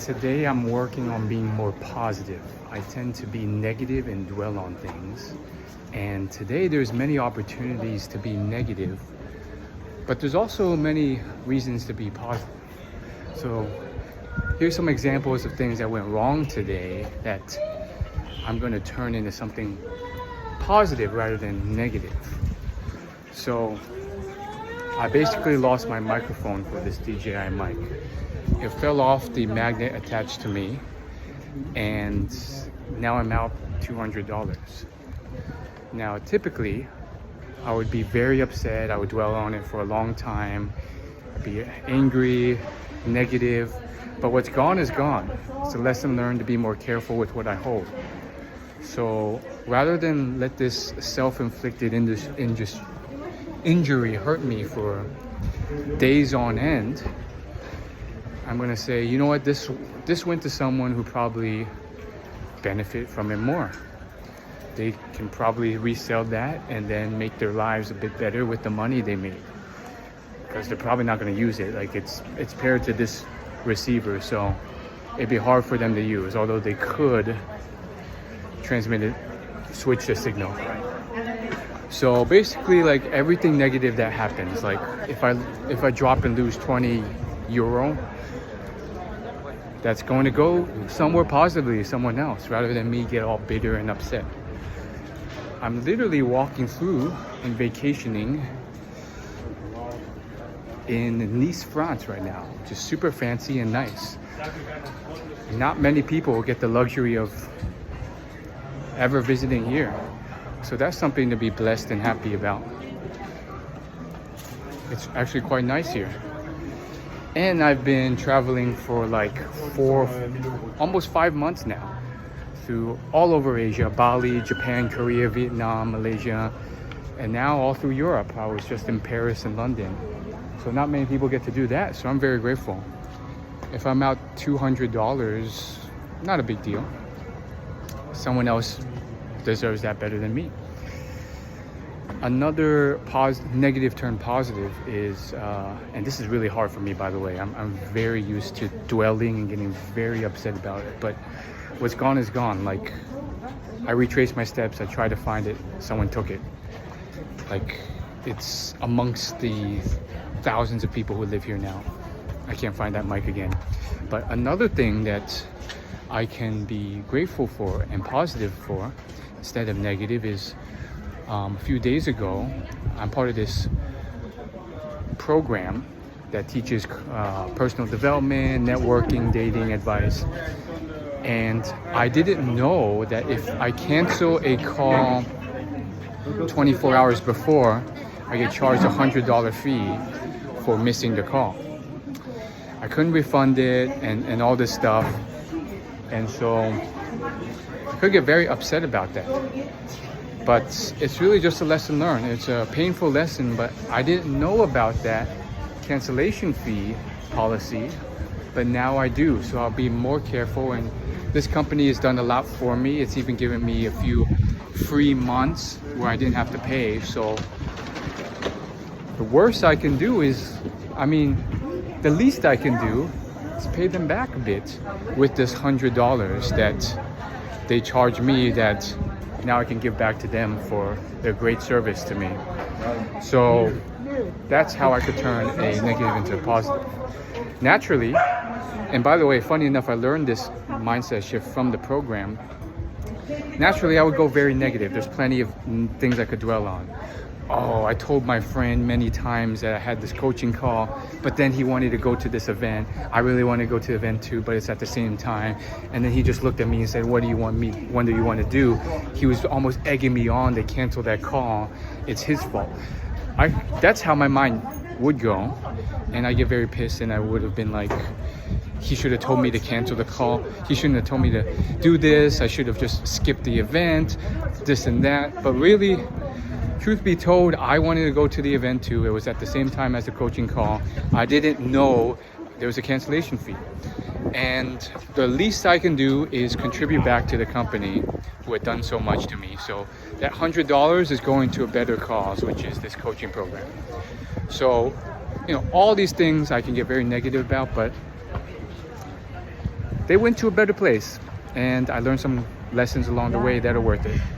Today I'm working on being more positive. I tend to be negative and dwell on things. And today there's many opportunities to be negative, but there's also many reasons to be positive. So here's some examples of things that went wrong today that I'm going to turn into something positive rather than negative. So I basically lost my microphone for this DJI mic. It fell off the magnet attached to me, and now I'm out $200. Now, typically, I would be very upset. I would dwell on it for a long time. I'd be angry, negative, but what's gone is gone. It's a lesson learned to be more careful with what I hold. So rather than let this self-inflicted injury hurt me for days on end, I'm gonna say, you know what, this went to someone who probably benefit from it more. They can probably resell that and then make their lives a bit better with the money they made, because they're probably not going to use it. Like it's paired to this receiver, so it'd be hard for them to use, although they could switch the signal. So basically, like everything negative that happens, like if I drop and lose 20 euro, that's going to go somewhere positively to someone else rather than me get all bitter and upset. I'm literally walking through and vacationing in Nice, France right now, which is super fancy and nice. Not many people get the luxury of ever visiting here. So that's something to be blessed and happy about. It's actually quite nice here. And I've been traveling for like almost 5 months now, through all over Asia: Bali, Japan, Korea, Vietnam, Malaysia, and now all through Europe. I was just in Paris and London. So not many people get to do that, so I'm very grateful. If I'm out $200, not a big deal. Someone else deserves that better than me. Another negative turn positive is, and this is really hard for me, by the way. I'm very used to dwelling and getting very upset about it. But what's gone is gone. Like, I retrace my steps. I try to find it. Someone took it. Like, it's amongst the thousands of people who live here now. I can't find that mic again. But another thing that I can be grateful for and positive for instead of negative is, a few days ago, I'm part of this program that teaches personal development, networking, dating advice. And I didn't know that if I cancel a call 24 hours before, I get charged $100 fee for missing the call. I couldn't refund it and all this stuff. And so I could get very upset about that. But it's really just a lesson learned. It's a painful lesson, but I didn't know about that cancellation fee policy, but now I do. So I'll be more careful, and this company has done a lot for me. It's even given me a few free months where I didn't have to pay. So the worst I can do is, the least I can do is pay them back a bit with this $100 that they charge me, that now I can give back to them for their great service to me. So that's how I could turn a negative into a positive. Naturally, and by the way, funny enough, I learned this mindset shift from the program. Naturally, I would go very negative. There's plenty of things I could dwell on. Oh, I told my friend many times that I had this coaching call, but then he wanted to go to this event. I really want to go to the event too, but it's at the same time. And then he just looked at me and said, what do you want to do? He was almost egging me on to cancel that call. It's his fault. That's how my mind would go. And I get very pissed, and I would have been like, he should have told me to cancel the call. He shouldn't have told me to do this. I should have just skipped the event, this and that. But really, truth be told, I wanted to go to the event too. It was at the same time as the coaching call. I didn't know there was a cancellation fee. And the least I can do is contribute back to the company who had done so much to me. So that $100 is going to a better cause, which is this coaching program. So, all these things I can get very negative about, but they went to a better place, and I learned some lessons along the way that are worth it.